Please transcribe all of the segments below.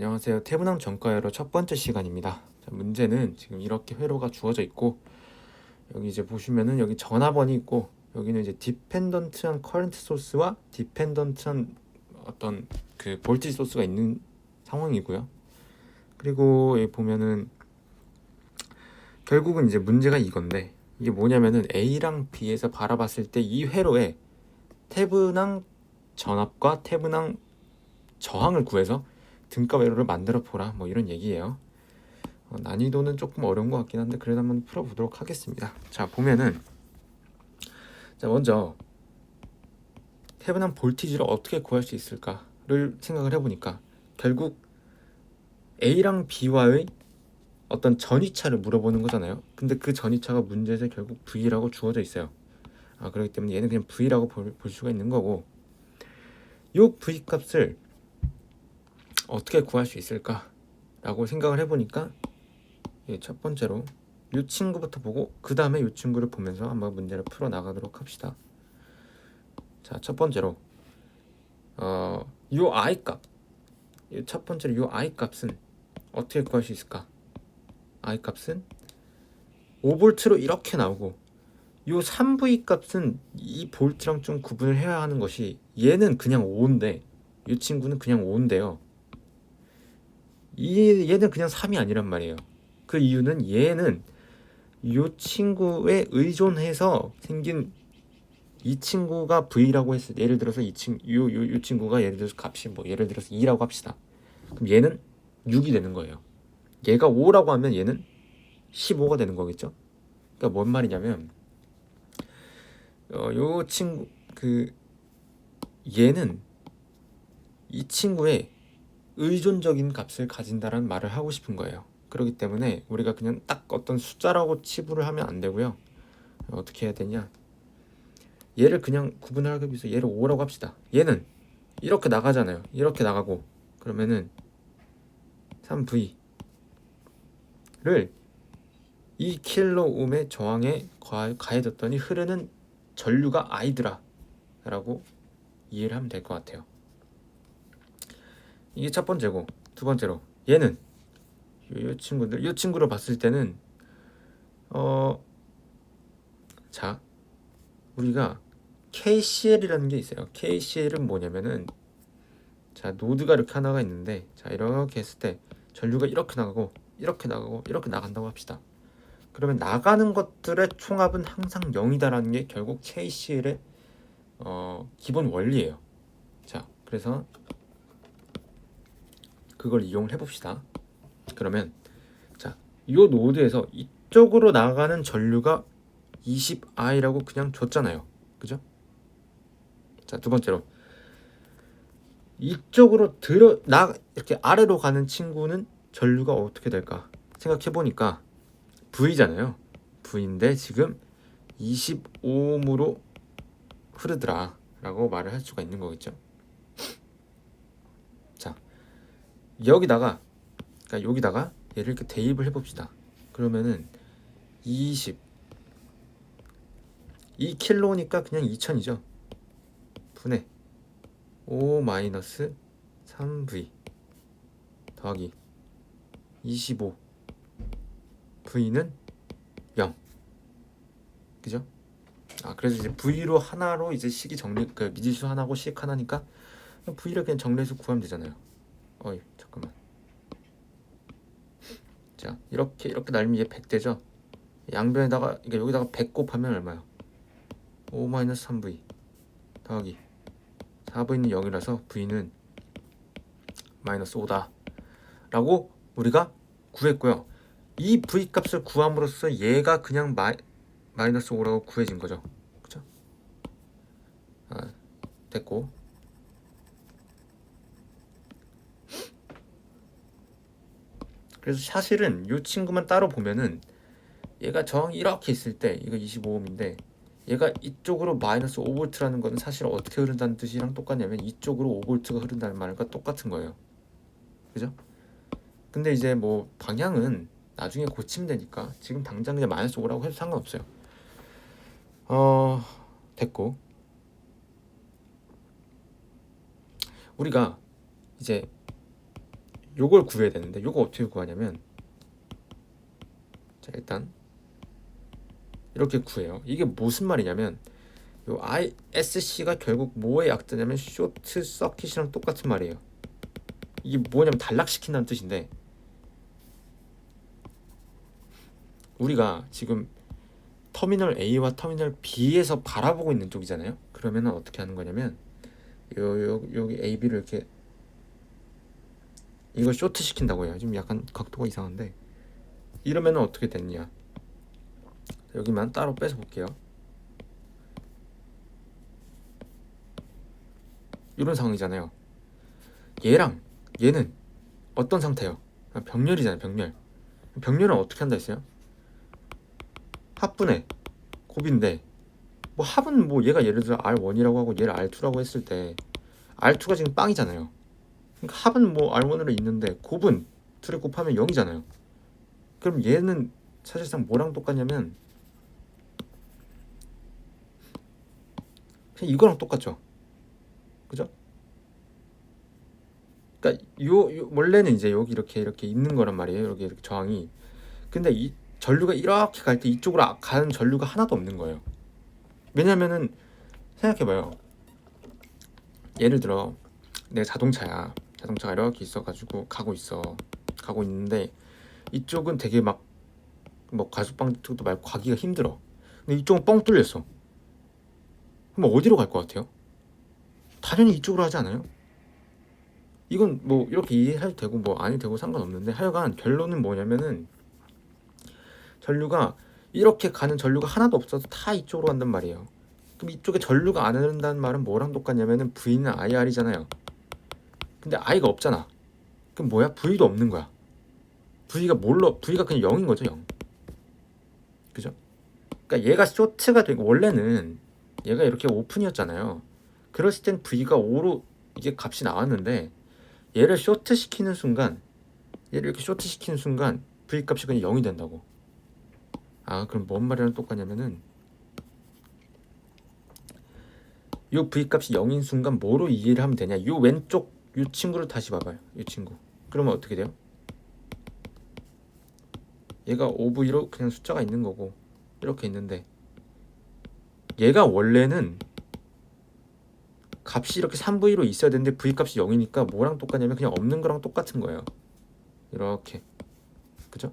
안녕하세요. 태분항 전과회로 첫 번째 시간입니다. 자, 문제는 지금 이렇게 회로가 주어져 있고, 여기 이제 보시면은 여기 전화번이 있고, 여기는 이제 디펜던트한 커런트 소스와 디펜던트한 어떤 그 볼티지 소스가 있는 상황이고요. 그리고 여기 보면은 결국은 이제 문제가 이건데, 이게 뭐냐면은 A랑 B에서 바라봤을 때 이 회로에 태분항 전압과 태분항 저항을 구해서 등가 회로를 만들어 보라, 뭐 이런 얘기예요. 난이도는 조금 어려운 것 같긴 한데 그래도 한번 풀어보도록 하겠습니다. 자, 보면은 자, 먼저 태분한 볼티지를 어떻게 구할 수 있을까를 생각을 해보니까 결국 A랑 B와의 어떤 전위차를 물어보는 거잖아요. 근데 그 전위차가 문제에서 결국 V라고 주어져 있어요. 그렇기 때문에 얘는 그냥 V라고 볼 수가 있는 거고, 이 V 값을 어떻게 구할 수 있을까라고 생각을 해보니까 첫 번째로 이 친구부터 보고 그 다음에 이 친구를 보면서 한번 문제를 풀어 나가도록 합시다. 자, 첫 번째로 요 I 값, 첫 번째로 요 I 값은 어떻게 구할 수 있을까? I 값은 5V로 이렇게 나오고, 요 3V 값은 이 볼트랑 좀 구분을 해야 하는 것이, 얘는 그냥 5인데 이 친구는 그냥 5인데요. 얘는 그냥 3이 아니란 말이에요. 그 이유는 얘는 이 친구에 의존해서 생긴, 이 친구가 V라고 했을 때, 예를 들어서 이 친구가 예를 들어서 값이 뭐 예를 들어서 2라고 합시다. 그럼 얘는 6이 되는 거예요. 얘가 5라고 하면 얘는 15가 되는 거겠죠. 그러니까 뭔 말이냐면 요 친구 얘는 이 친구의 의존적인 값을 가진다라는 말을 하고 싶은 거예요. 그렇기 때문에 우리가 그냥 딱 어떤 숫자라고 치부를 하면 안 되고요. 어떻게 해야 되냐? 얘를 그냥 구분하기 위해서 얘를 5라고 합시다. 얘는 이렇게 나가잖아요. 이렇게 나가고, 그러면은 3V를 2kΩ의 저항에 가해졌더니 흐르는 전류가 I더라 라고 이해를 하면 될 것 같아요. 이게 첫 번째고, 두 번째로 얘는 이 친구를 봤을 때는 자, 우리가 KCL이라는 게 있어요. KCL은 뭐냐면은, 자, 노드가 이렇게 하나가 있는데, 자, 이렇게 했을 때 전류가 이렇게 나가고 이렇게 나가고 이렇게 나간다고 합시다. 그러면 나가는 것들의 총합은 항상 0이다라는 게 결국 KCL의 기본 원리예요. 자, 그래서 그걸 이용을 해봅시다. 그러면 자, 이 노드에서 이쪽으로 나가는 전류가 20I라고 그냥 줬잖아요. 그죠? 자, 두 번째로 이쪽으로 이렇게 아래로 가는 친구는 전류가 어떻게 될까 생각해보니까 V잖아요. V인데 지금 25ohm으로 흐르더라 라고 말을 할 수가 있는 거겠죠. 자, 여기다가 얘를 이렇게 대입을 해봅시다. 그러면은 2kg니까 그냥 2000이죠. 분의 5-3V 더하기 25, V는 0. 그죠? 그래서 이제 V로 하나로 이제 식이 미지수 하나고 식 하나니까 V를 그냥 정리해서 구하면 되잖아요. 잠깐만. 자, 이렇게 날면 얘 100되죠? 양변에다가, 그러니까 여기다가 100 곱하면 얼마요? 5-3V 더하기 4V는 0이라서 V는 -5다 라고 우리가 구했고요. 이 V 값을 구함으로써 얘가 그냥 -5라고 구해진 거죠. 그쵸? 됐고, 그래서 사실은 이 친구만 따로 보면은 얘가 저항이 이렇게 있을 때 이거 25ohm인데 얘가 이쪽으로 -5V라는 거는 사실 어떻게 흐른다는 뜻이랑 똑같냐면 이쪽으로 5V가 흐른다는 말과 똑같은 거예요. 그죠? 근데 이제 뭐 방향은 나중에 고치면 되니까 지금 당장 그냥 -5라고 해도 상관없어요. 됐고, 우리가 이제 요걸 구해야 되는데 요거 어떻게 구하냐면 자 일단 이렇게 구해요. 이게 무슨 말이냐면 요 ISC가 결국 뭐에 약자냐면 쇼트 서킷이랑 똑같은 말이에요. 이게 뭐냐면 단락시킨다는 뜻인데 우리가 지금 터미널 A와 터미널 B에서 바라보고 있는 쪽이잖아요. 그러면 어떻게 하는 거냐면 여기 A, B를 이렇게 이걸 쇼트 시킨다고 해요. 지금 약간 각도가 이상한데 이러면 어떻게 됐냐, 여기만 따로 빼서 볼게요. 이런 상황이잖아요. 얘랑 얘는 어떤 상태예요? 병렬이잖아요. 병렬은 어떻게 한다 했어요? 합분해 곱인데 뭐 합은 뭐 얘가 예를 들어 R1이라고 하고 얘를 R2라고 했을 때 R2가 지금 빵이잖아요. 그러니까 합은 뭐 R1으로 있는데 곱은 둘이 곱하면 0이잖아요. 그럼 얘는 사실상 뭐랑 똑같냐면 그냥 이거랑 똑같죠. 그죠? 그러니까 요 원래는 이제 여기 이렇게 있는 거란 말이에요. 이렇게 저항이. 근데 이 전류가 이렇게 갈 때 이쪽으로 가는 전류가 하나도 없는 거예요. 왜냐면은 생각해봐요. 예를 들어 내 자동차가 이렇게 있어가지고 가고 있는데 이쪽은 되게 막 뭐 가속방 쪽도 말고 가기가 힘들어. 근데 이쪽은 뻥 뚫렸어. 그럼 어디로 갈 것 같아요? 당연히 이쪽으로 하지 않아요? 이건 뭐 이렇게 이해해도 되고 뭐 안 해도 되고 상관없는데 하여간 결론은 뭐냐면은 전류가 이렇게 가는 전류가 하나도 없어서 다 이쪽으로 간단 말이에요. 그럼 이쪽에 전류가 안 흐른다는 말은 뭐랑 똑같냐면은 V는 IR이잖아요. 근데 I가 없잖아. 그럼 뭐야? V도 없는 거야. V가 그냥 0인 거죠. 0. 그죠? 그러니까 얘가 쇼트가 되고 원래는 얘가 이렇게 오픈이었잖아요. 그랬을 땐 V가 5로 이게 값이 나왔는데 얘를 쇼트 시키는 순간 얘를 이렇게 쇼트 시키는 순간 V 값이 그냥 0이 된다고. 그럼 뭔 말이랑 똑같냐면은 요 V 값이 0인 순간 뭐로 이해를 하면 되냐, 요 왼쪽 요 친구를 다시 봐봐요. 이 친구. 그러면 어떻게 돼요? 얘가 5V로 그냥 숫자가 있는 거고 이렇게 있는데 얘가 원래는 값이 이렇게 3V로 있어야 되는데 V 값이 0이니까 뭐랑 똑같냐면 그냥 없는 거랑 똑같은 거예요. 이렇게. 그죠?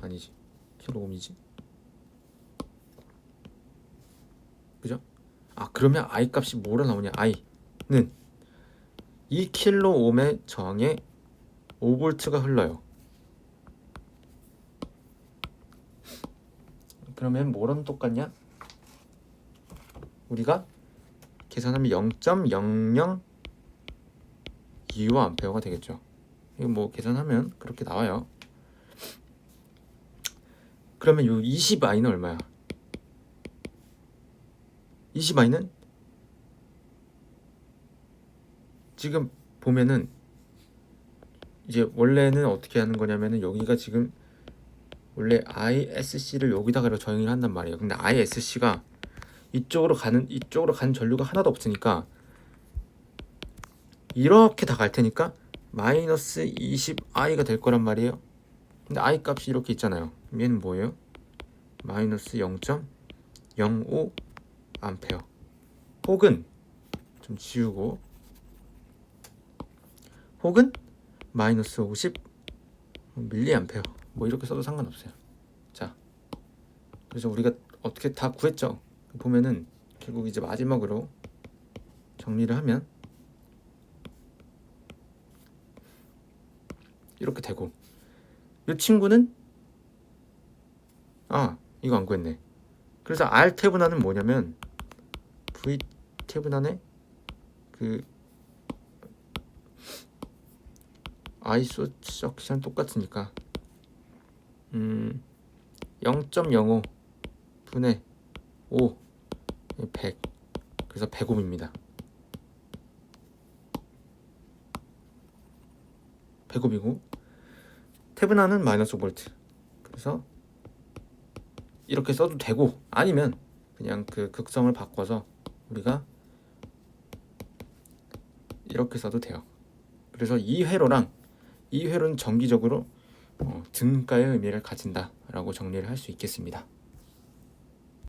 아니지. 킬로옴이지. 그죠? 그러면 I 값이 뭐로 나오냐? I는 2킬로옴의 저항에 5V가 흘러요. 그러면 뭐랑 똑같냐? 우리가 계산하면 0.0025A가 되겠죠. 이거 뭐 계산하면 그렇게 나와요. 그러면 요 20I는 얼마야? 20I는 지금 보면은 이제 원래는 어떻게 하는 거냐면은 여기가 지금 원래 ISC를 여기다가 저항을 한단 말이에요. 근데 ISC가 이쪽으로 가는 전류가 하나도 없으니까 이렇게 다 갈 테니까 마이너스 20I가 될 거란 말이에요. 근데 I 값이 이렇게 있잖아요. 얘는 뭐예요? 마이너스 0.05 암페어. 혹은 좀 지우고 혹은 마이너스 50 밀리암페어. 뭐 이렇게 써도 상관없어요. 자, 그래서 우리가 어떻게 다 구했죠? 보면은 결국 이제 마지막으로 정리를 하면 이렇게 되고, 이 친구는 이거 안 구했네. 그래서 R 태분화는 뭐냐면 V 태분화네 그 아이소석시랑 똑같으니까 0.05 분의 5 100, 그래서 100옴입니다. 100옴이고 태분화는 마이너스 볼트. 그래서 이렇게 써도 되고 아니면 그냥 그 극성을 바꿔서 우리가 이렇게 써도 돼요. 그래서 이 회로는 정기적으로 등가의 의미를 가진다라고 정리를 할 수 있겠습니다.